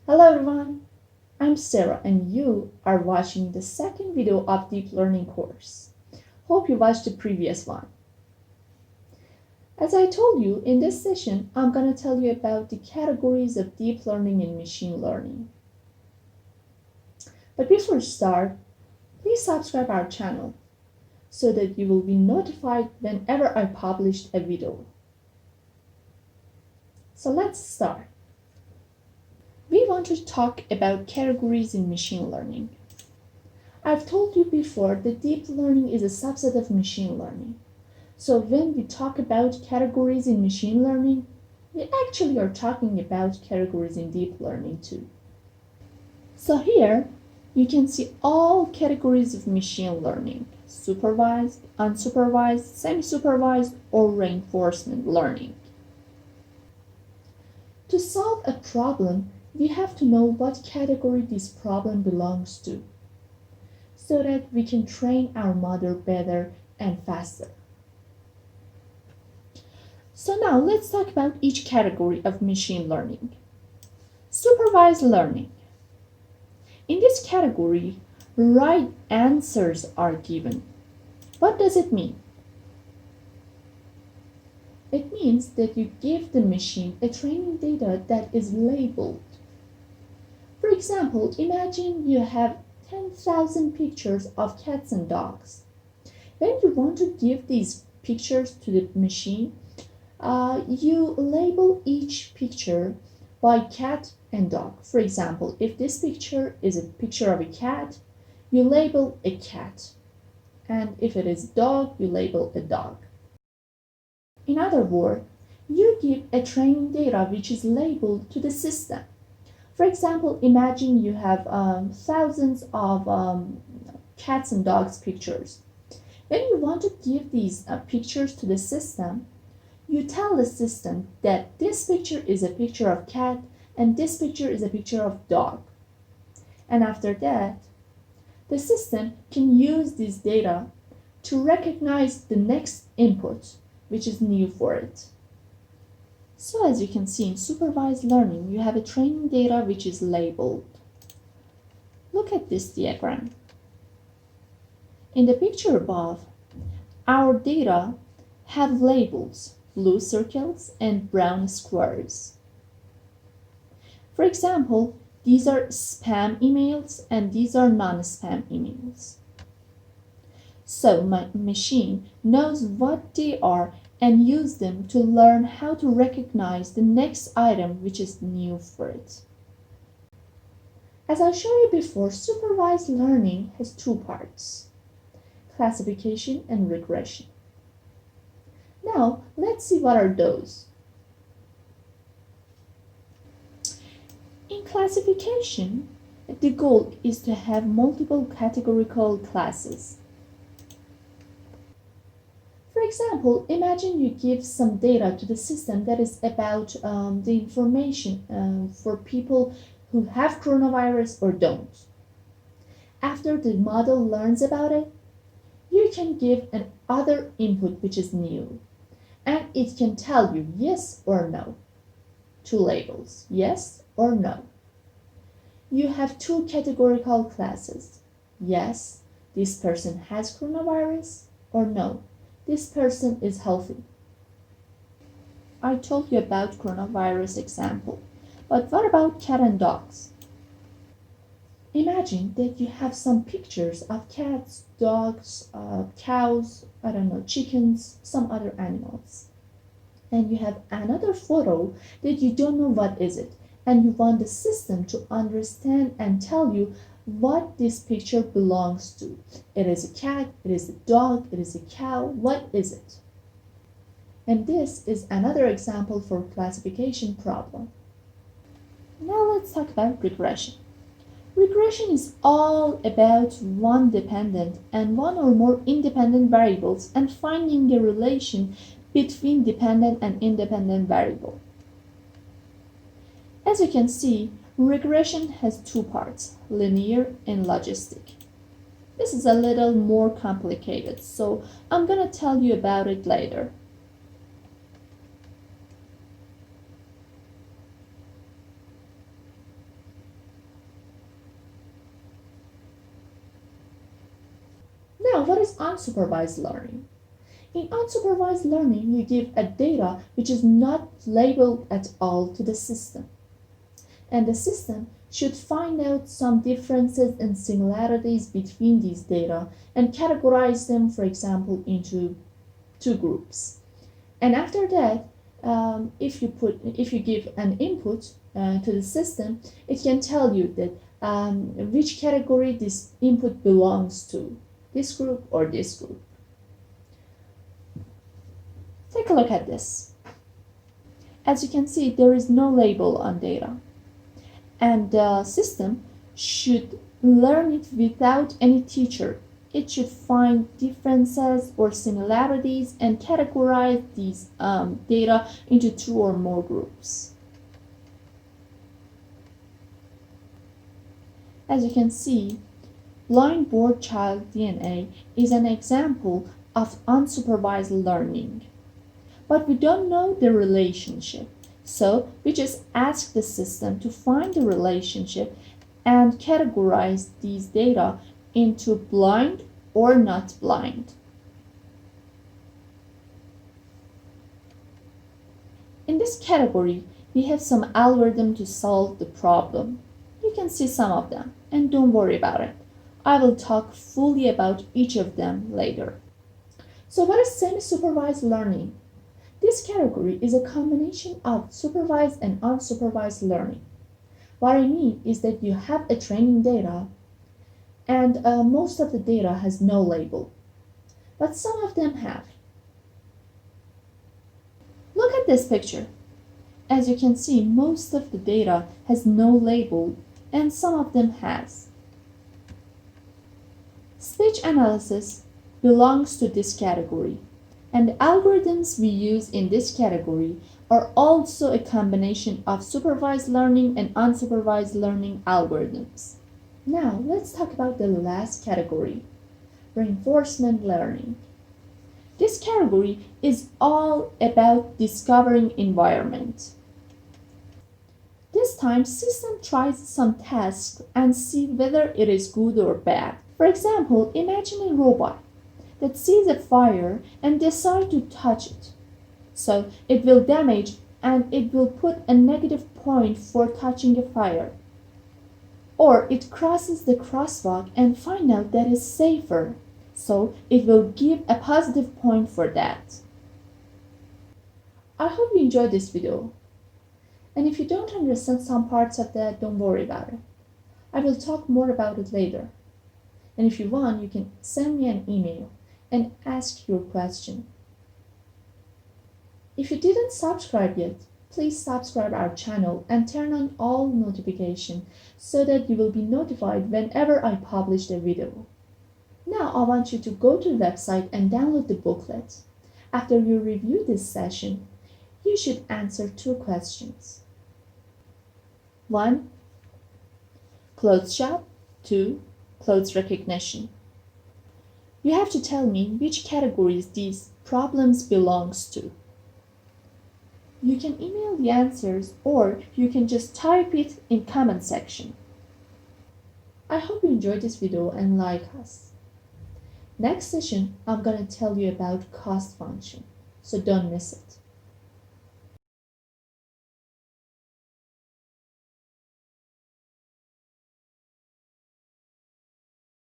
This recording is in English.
Hello everyone, I'm Sarah and you are watching the second video of Deep Learning course. Hope you watched the previous one. As I told you, in this session, I'm going to tell you about the categories of deep learning and machine learning. But before we start, please subscribe our channel so that you will be notified whenever I publish a video. So let's start. We want to talk about categories in machine learning. I've told you before that deep learning is a subset of machine learning. So when we talk about categories in machine learning, we actually are talking about categories in deep learning too. So here you can see all categories of machine learning: supervised, unsupervised, semi-supervised, or reinforcement learning. To solve a problem, we have to know what category this problem belongs to, so that we can train our model better and faster. So now let's talk about each category of machine learning. Supervised learning. In this category, right answers are given. What does it mean? It means that you give the machine a training data that is labeled. For example, imagine you have 10,000 pictures of cats and dogs. When you want to give these pictures to the machine, you label each picture by cat and dog. For example, if this picture is a picture of a cat, you label a cat. And if it is dog, you label a dog. In other words, you give a training data which is labeled to the system. For example, imagine you have thousands of cats and dogs pictures. When you want to give these pictures to the system, you tell the system that this picture is a picture of cat and this picture is a picture of dog. And after that, the system can use this data to recognize the next input, which is new for it. So as you can see in supervised learning, you have a training data which is labeled. Look at this diagram. In the picture above, our data have labels: blue circles and brown squares. For example, these are spam emails and these are non-spam emails. So my machine knows what they are and use them to learn how to recognize the next item which is new for it. As I showed you before, supervised learning has two parts: classification and regression. Now, let's see what are those. In classification, the goal is to have multiple categorical classes. For example, imagine you give some data to the system that is about the information for people who have coronavirus or don't. After the model learns about it, you can give an other input which is new, and it can tell you yes or no. Two labels, yes or no. You have two categorical classes: yes, this person has coronavirus, or no, this person is healthy. I told you about coronavirus example, but what about cat and dogs? Imagine that you have some pictures of cats, dogs, cows, chickens, some other animals. And you have another photo that you don't know what is it, and you want the system to understand and tell you what this picture belongs to. It is a cat, it is a dog, it is a cow, what is it? And this is another example for classification problem. Now let's talk about regression. Regression is all about one dependent and one or more independent variables and finding a relation between dependent and independent variable. As you can see, regression has two parts: linear and logistic. This is a little more complicated, so I'm going to tell you about it later. Now, what is unsupervised learning? In unsupervised learning, you give a data which is not labeled at all to the system. And the system should find out some differences and similarities between these data and categorize them, for example, into two groups. And after that, if you give an input to the system, it can tell you that which category this input belongs to, this group or this group. Take a look at this. As you can see, there is no label on data, and the system should learn it without any teacher. It should find differences or similarities and categorize these data into two or more groups. As you can see, blind bored child DNA is an example of unsupervised learning. But we don't know the relationship, so we just ask the system to find the relationship and categorize these data into blind or not blind. In this category, we have some algorithm to solve the problem. You can see some of them, and don't worry about it. I will talk fully about each of them later. So what is semi-supervised learning? This category is a combination of supervised and unsupervised learning. What I mean is that you have a training data and most of the data has no label, but some of them have. Look at this picture. As you can see, most of the data has no label and some of them has. Speech analysis belongs to this category, and the algorithms we use in this category are also a combination of supervised learning and unsupervised learning algorithms. Now, let's talk about the last category, reinforcement learning. This category is all about discovering environment. This time, system tries some tasks and see whether it is good or bad. For example, imagine a robot that sees a fire and decides to touch it. So it will damage and it will put a negative point for touching a fire. Or it crosses the crosswalk and finds out that it's safer. So it will give a positive point for that. I hope you enjoyed this video. And if you don't understand some parts of that, don't worry about it. I will talk more about it later. And if you want, you can send me an email and ask your question. If you didn't subscribe yet, please subscribe our channel and turn on all notifications so that you will be notified whenever I publish a video. Now I want you to go to the website and download the booklet. After you review this session, you should answer 2 questions. 1. Clothes shop. 2. Clothes recognition. You have to tell me which categories these problems belongs to. You can email the answers or you can just type it in comment section. I hope you enjoyed this video and like us. Next session, I'm gonna tell you about cost function, so don't miss it.